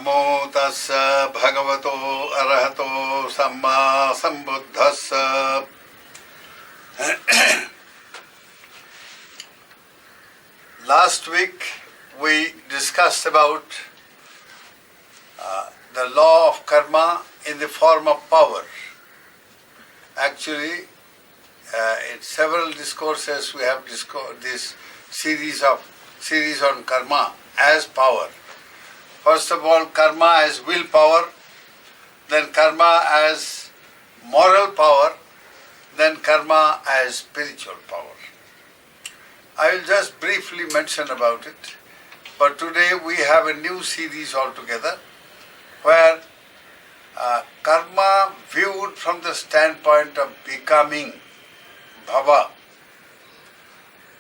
Namo tassa bhagavato arahato samma sambuddhassa. Last week we discussed about the law of karma in the form of power. Actually, in several discourses we have this series on karma as power. First of all, karma as willpower, then karma as moral power, then karma as spiritual power. I will just briefly mention about it, but today we have a new series altogether where karma viewed from the standpoint of becoming, bhava.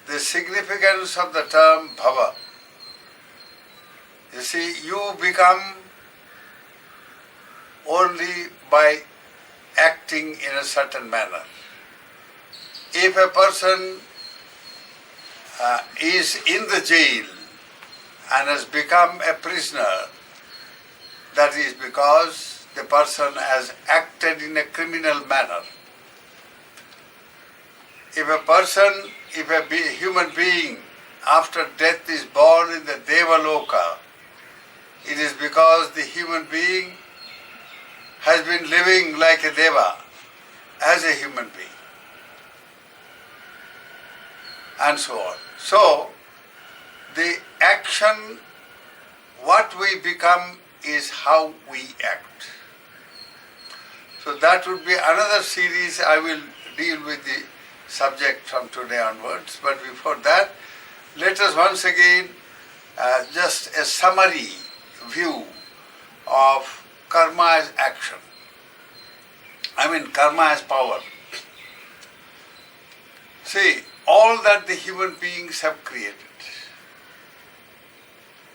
The significance of the term bhava. You see, you become only by acting in a certain manner. If a person is in the jail and has become a prisoner, that is because the person has acted in a criminal manner. If a human being after death is born in the Devaloka, it is because the human being has been living like a deva, as a human being, and so on. So, the action, what we become is how we act. So that would be another series. I will deal with the subject from today onwards. But before that, let us once again just a summary view of karma as action. Karma as power. See, all that the human beings have created,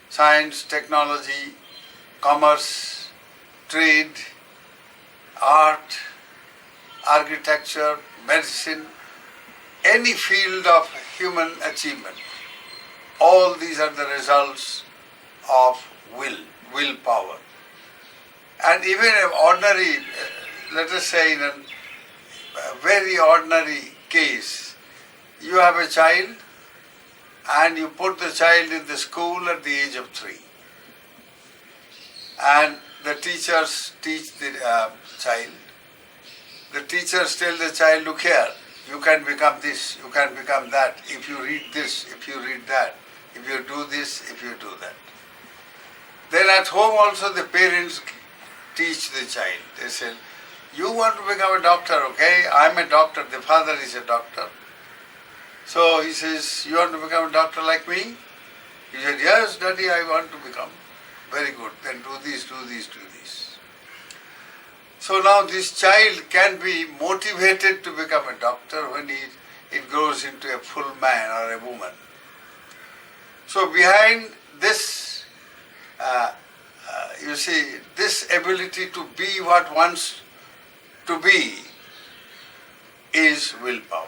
science, technology, commerce, trade, art, architecture, medicine, any field of human achievement, all these are the results of willpower. And even an ordinary, let us say in a very ordinary case, you have a child and you put the child in the school at the age of 3. And the teachers teach the child. The teachers tell the child, look here, you can become this, you can become that, if you read this, if you read that, if you do this, if you do that. Then at home also the parents teach the child. They say, you want to become a doctor, okay? I'm a doctor, the father is a doctor. So he says, you want to become a doctor like me? He said, yes, Daddy, I want to become. Very good, then do this, do this, do this. So now this child can be motivated to become a doctor when it grows into a full man or a woman. So behind this, you see, this ability to be what wants to be is willpower.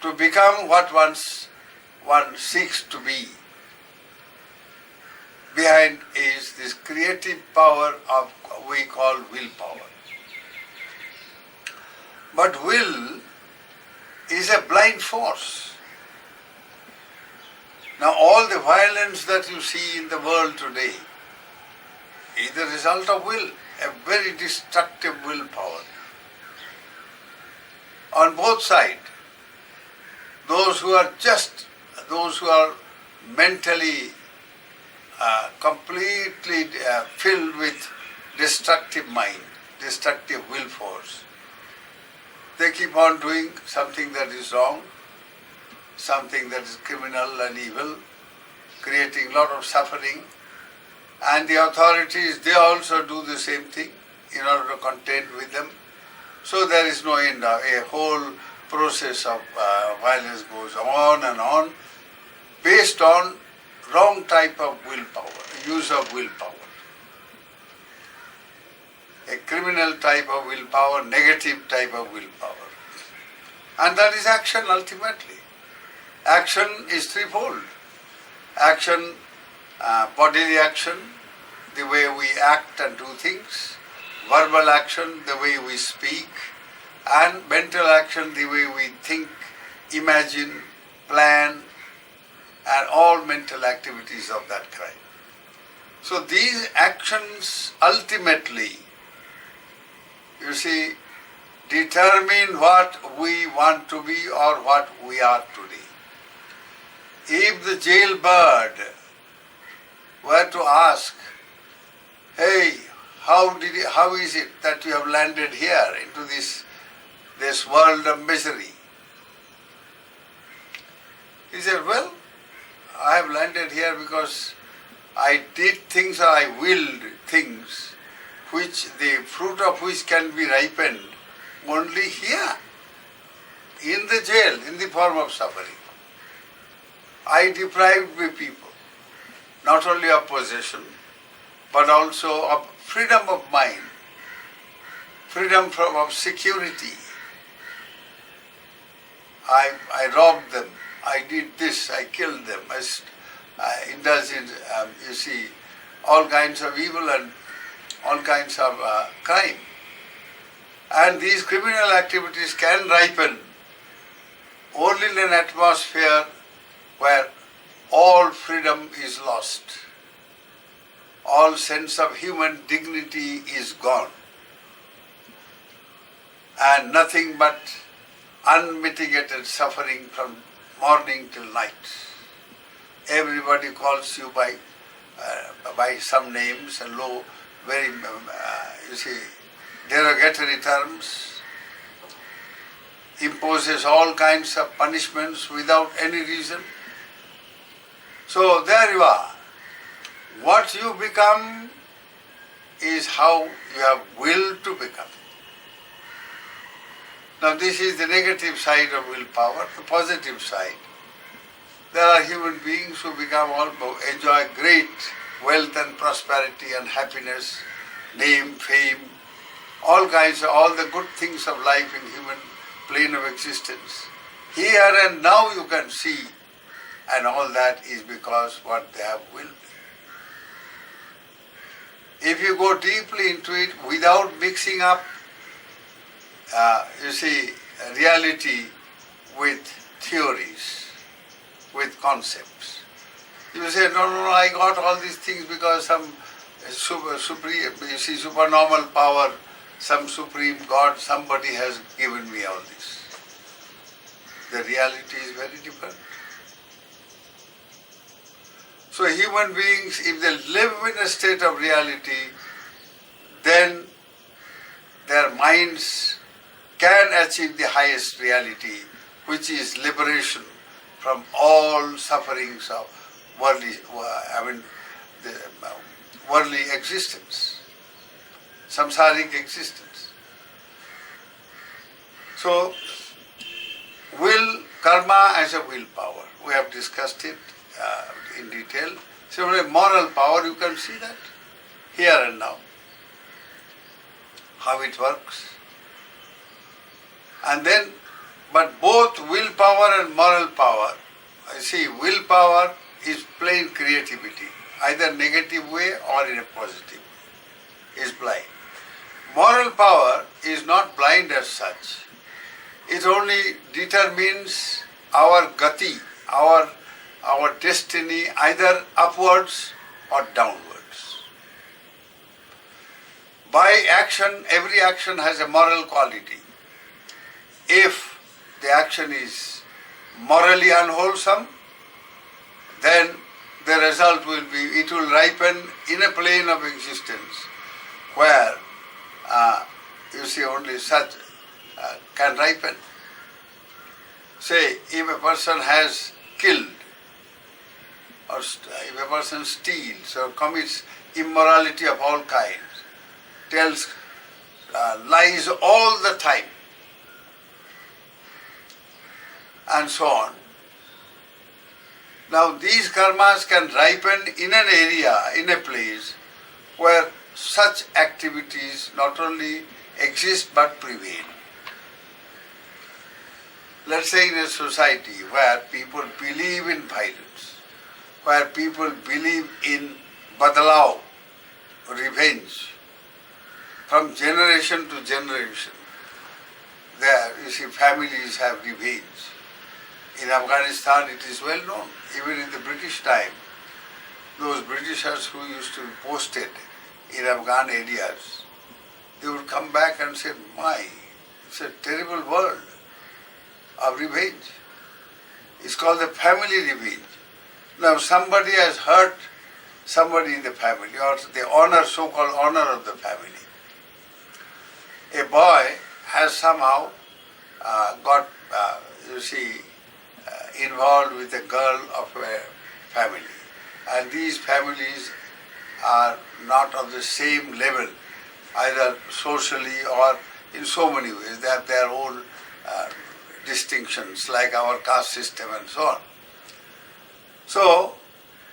To become what one seeks to be, behind is this creative power of we call willpower. But will is a blind force. Now all the violence that you see in the world today is the result of will, a very destructive willpower. On both sides, those who are mentally completely filled with destructive mind, destructive will force, they keep on doing something that is wrong, something that is criminal and evil, creating a lot of suffering. And the authorities, they also do the same thing in order to contend with them. So there is no end. A whole process of violence goes on and on based on wrong type of willpower, use of willpower. A criminal type of willpower, negative type of willpower. And that is action ultimately. Action is threefold. Action bodily action, the way we act and do things, verbal action, the way we speak, and mental action, the way we think, imagine, plan, and all mental activities of that kind. So these actions ultimately, you see, determine what we want to be or what we are today. If the jailbird were to ask, hey, how is it that you have landed here into this world of misery? He said, well, I have landed here because I did things or I willed things which the fruit of which can be ripened only here, in the jail, in the form of suffering. I deprived the people not only of possession but also of freedom of mind, freedom of security. I robbed them, I did this, I killed them, I indulged in, you see, all kinds of evil and all kinds of crime. And these criminal activities can ripen only in an atmosphere where all freedom is lost, all sense of human dignity is gone, and nothing but unmitigated suffering from morning till night. Everybody calls you by some names and low, very, you see, derogatory terms, imposes all kinds of punishments without any reason. So there you are. What you become is how you have willed to become. Now this is the negative side of willpower. The positive side, there are human beings who enjoy great wealth and prosperity and happiness, name, fame, all the good things of life in human plane of existence. Here and now you can see, and all that is because what they have willed. If you go deeply into it without mixing up, you see, reality with theories, with concepts. You say, no, I got all these things because some supernormal power, some supreme God, somebody has given me all this. The reality is very different. So human beings, if they live in a state of reality, then their minds can achieve the highest reality, which is liberation from all sufferings of worldly existence, samsaric existence. So, karma as a willpower, we have discussed it in detail. Similarly, moral power, you can see that here and now, how it works. And then, but both willpower and moral power, I see, willpower is plain creativity, either negative way or in a positive way, is blind. Moral power is not blind as such. It only determines our gati, our destiny, either upwards or downwards. By action, every action has a moral quality. If the action is morally unwholesome, then the result will be, it will ripen in a plane of existence where you see only such can ripen. Say, if a person has killed, or if a person steals or commits immorality of all kinds, tells lies all the time, and so on. Now these karmas can ripen in an area, in a place where such activities not only exist but prevail. Let's say in a society where people believe in violence, where people believe in badalao, revenge, from generation to generation. There, you see, families have revenge. In Afghanistan, it is well known. Even in the British time, those Britishers who used to be posted in Afghan areas, they would come back and say, my, it's a terrible world of revenge. It's called the family revenge. Now somebody has hurt somebody in the family, or the honor, so-called honor of the family. A boy has somehow got, involved with a girl of a family. And these families are not of the same level, either socially or in so many ways. They have their own distinctions, like our caste system and so on. So,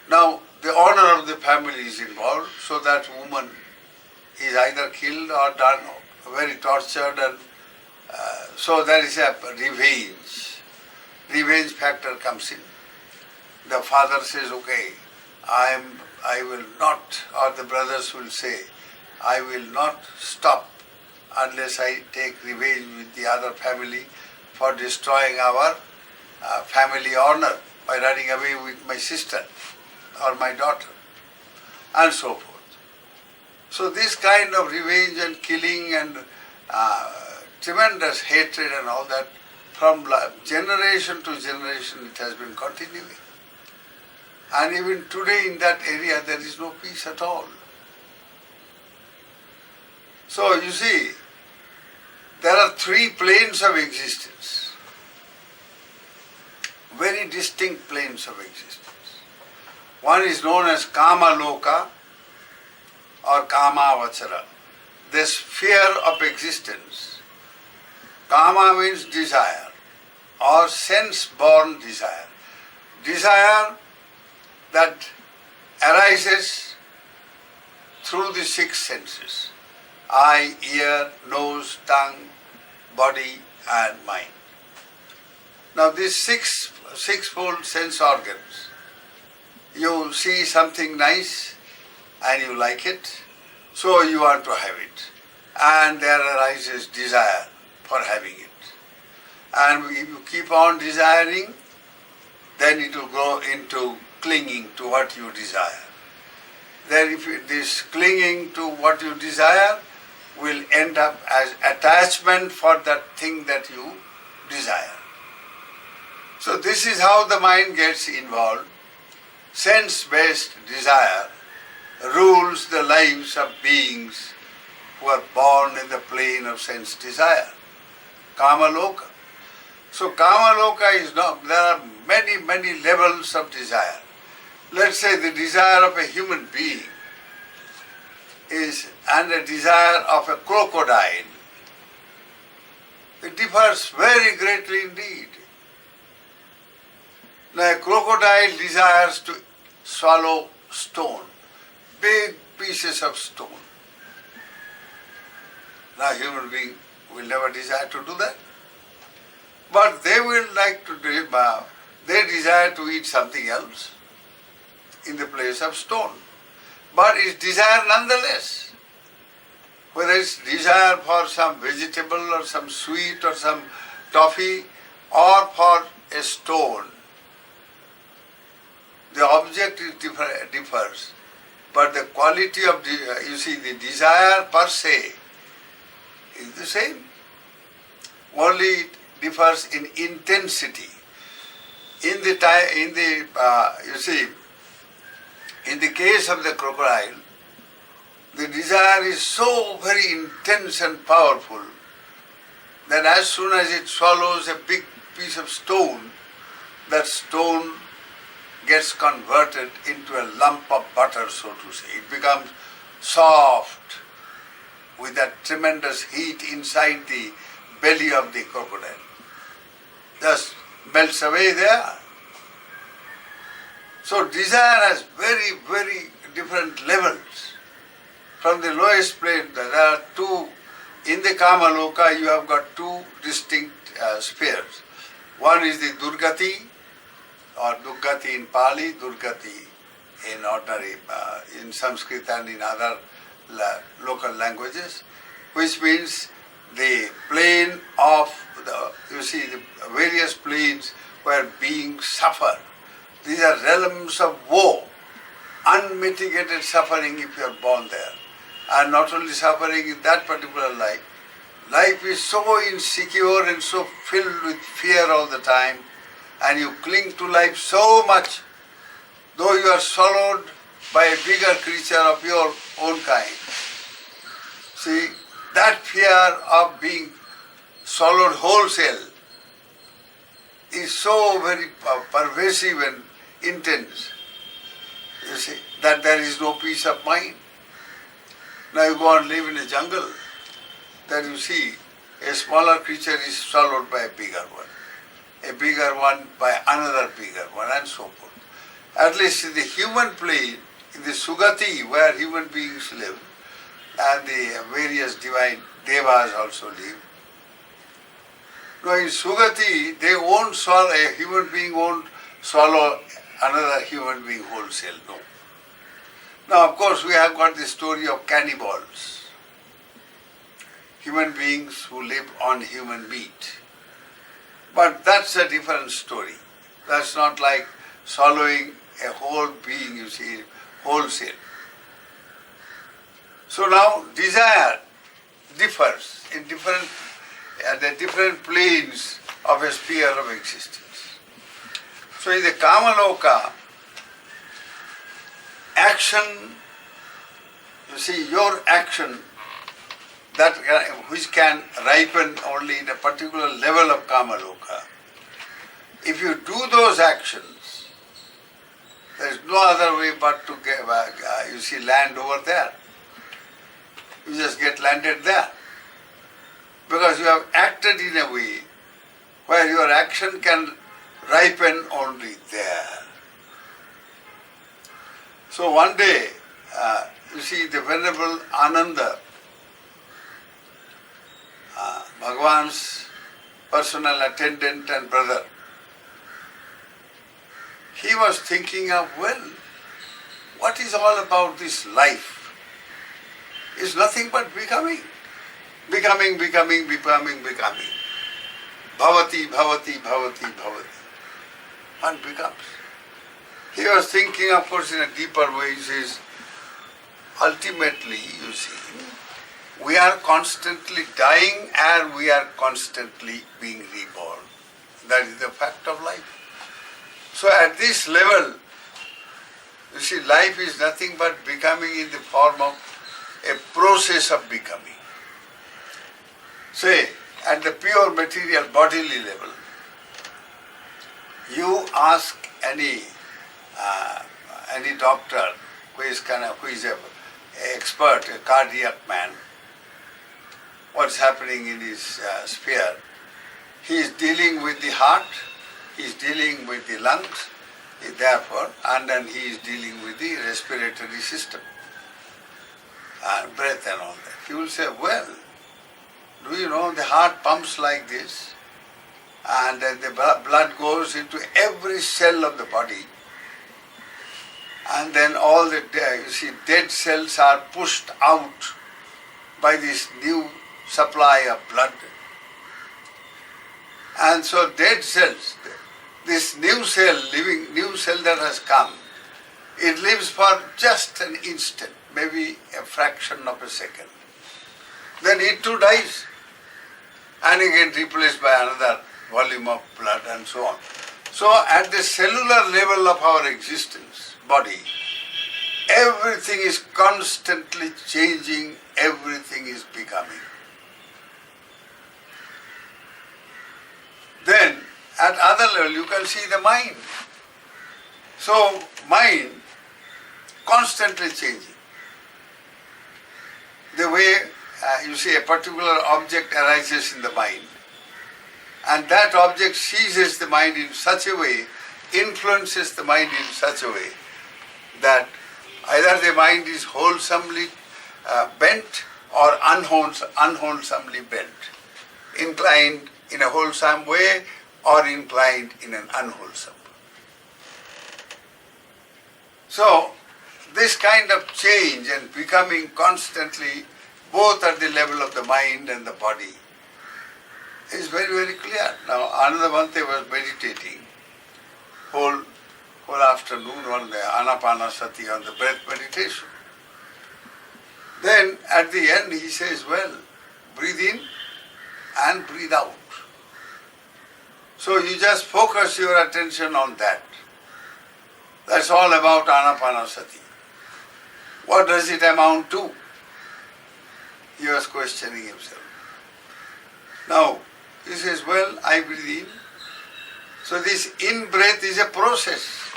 now the honor of the family is involved, so that woman is either killed or done, very tortured, and so there is a revenge. Revenge factor comes in. The father says, okay, I will not, or the brothers will say, I will not stop unless I take revenge with the other family for destroying our family honor by running away with my sister or my daughter, and so forth. So this kind of revenge and killing and tremendous hatred and all that, from generation to generation it has been continuing. And even today in that area there is no peace at all. So you see, there are three planes of existence, very distinct planes of existence. One is known as Kamma Loka or Kamma Bhava, the sphere of existence. Kama means desire or sense-born desire. Desire that arises through the six senses: eye, ear, nose, tongue, body and mind. Now these sixfold sense organs, you see something nice and you like it, so you want to have it. And there arises desire for having it. And if you keep on desiring, then it will go into clinging to what you desire. Then if this clinging to what you desire will end up as attachment for that thing that you desire. So this is how the mind gets involved. Sense-based desire rules the lives of beings who are born in the plane of sense desire. Kama Loka. So Kama Loka is not, there are many levels of desire. Let's say the desire of a human being is, and the desire of a crocodile, it differs very greatly indeed. Now a crocodile desires to swallow stone, big pieces of stone. Now a human being will never desire to do that. But they will like to do, they desire to eat something else in the place of stone. But it's desire nonetheless. Whether it's desire for some vegetable or some sweet or some toffee or for a stone, the object differs. But the quality of, the desire per se is the same. Only it differs in intensity. In the case of the crocodile, the desire is so very intense and powerful that as soon as it swallows a big piece of stone, that stone gets converted into a lump of butter, so to say. It becomes soft with that tremendous heat inside the belly of the crocodile. Just melts away there. So desire has very different levels. From the lowest plane, there are two. In the Kama Loka, you have got two distinct spheres. One is the Durgati or Duggati in Pali, Durgati in ordinary, in Sanskrit and in other local languages, which means the plane of the various planes where beings suffer. These are realms of woe, unmitigated suffering if you are born there. And not only suffering in that particular life, life is so insecure and so filled with fear all the time, and you cling to life so much, though you are swallowed by a bigger creature of your own kind. See, that fear of being swallowed wholesale is so very pervasive and intense, you see, that there is no peace of mind. Now you go and live in a jungle, then you see a smaller creature is swallowed by a bigger one by another bigger one, and so forth. At least in the human plane, in the Sugati where human beings live, and the various divine devas also live. Now in Sugati, they won't swallow, a human being won't swallow another human being wholesale, no. Now of course we have got the story of cannibals, human beings who live on human meat. But that's a different story. That's not like swallowing a whole being, you see, wholesale. So now desire differs in the different planes of a sphere of existence. So in the Kamaloka, action, you see, your action that which can ripen only in a particular level of Kamaloka. If you do those actions, there is no other way but to get, land over there. You just get landed there. Because you have acted in a way where your action can ripen only there. So one day, the Venerable Ananda, Bhagavan's personal attendant and brother, he was thinking of, what is all about this life? It's nothing but becoming. Becoming. Bhavati. One becomes. He was thinking, of course, in a deeper way. He says, ultimately, you see, we are constantly dying and we are constantly being reborn. That is the fact of life. So at this level, you see, life is nothing but becoming in the form of a process of becoming. Say, at the pure material bodily level, you ask any doctor who is an expert, a cardiac man, what's happening in his sphere. He is dealing with the heart, he is dealing with the lungs, therefore, and then he is dealing with the respiratory system, and breath and all that. He will say, do you know the heart pumps like this, and then the blood goes into every cell of the body, and then all the dead cells are pushed out by this new supply of blood. And so dead cells, this new cell that has come, it lives for just an instant, maybe a fraction of a second. Then it too dies, and again replaced by another volume of blood and so on. So at the cellular level of our existence, body, everything is constantly changing, everything is becoming. Then at other level you can see the mind. So mind constantly changing. The way a particular object arises in the mind, and that object seizes the mind in such a way, influences the mind in such a way that either the mind is wholesomely bent or unwholesomely bent, inclined in a wholesome way or inclined in an unwholesome way. So, this kind of change and becoming constantly both at the level of the mind and the body is very, very clear. Now, Ananda Bhante was meditating whole afternoon on the Anapanasati, on the breath meditation. Then at the end he says, well, breathe in and breathe out. So you just focus your attention on that. That's all about Anapanasati. What does it amount to? He was questioning himself. Now, he says, well, I breathe in. So this in-breath is a process.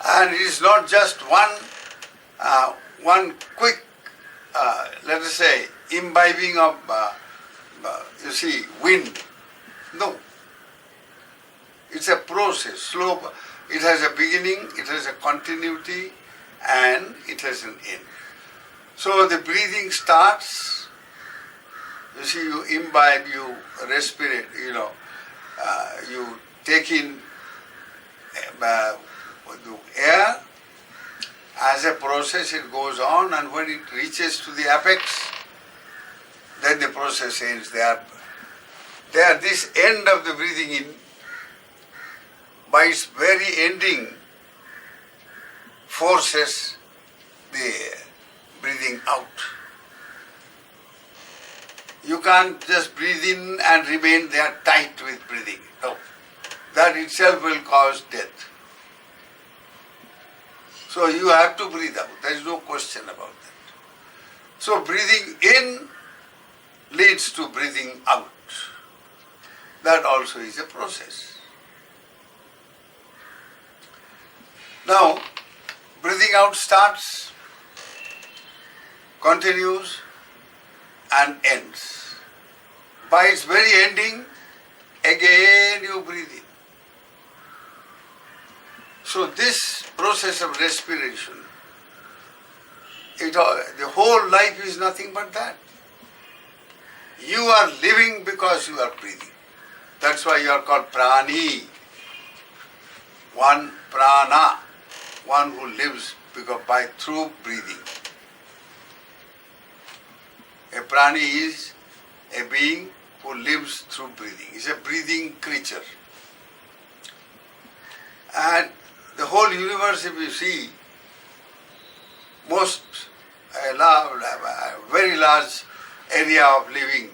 And it is not just one quick, let us say, imbibing of, wind. No. It's a process, slow. It has a beginning, it has a continuity, and it has an end. So the breathing starts, you imbibe, you respirate, you take in air. As a process it goes on, and when it reaches to the apex, then the process ends there. This end of the breathing in, by its very ending, forces the breathing out. You can't just breathe in and remain there tight with breathing. No. That itself will cause death. So you have to breathe out. There is no question about that. So breathing in leads to breathing out. That also is a process. Now, breathing out starts, continues, and ends. By its very ending, again you breathe in. So this process of respiration, the whole life is nothing but that. You are living because you are breathing. That's why you are called prani. One prana, one who lives through breathing. A prani is a being who lives through breathing. He's a breathing creature. And the whole universe, if you see, a very large area of living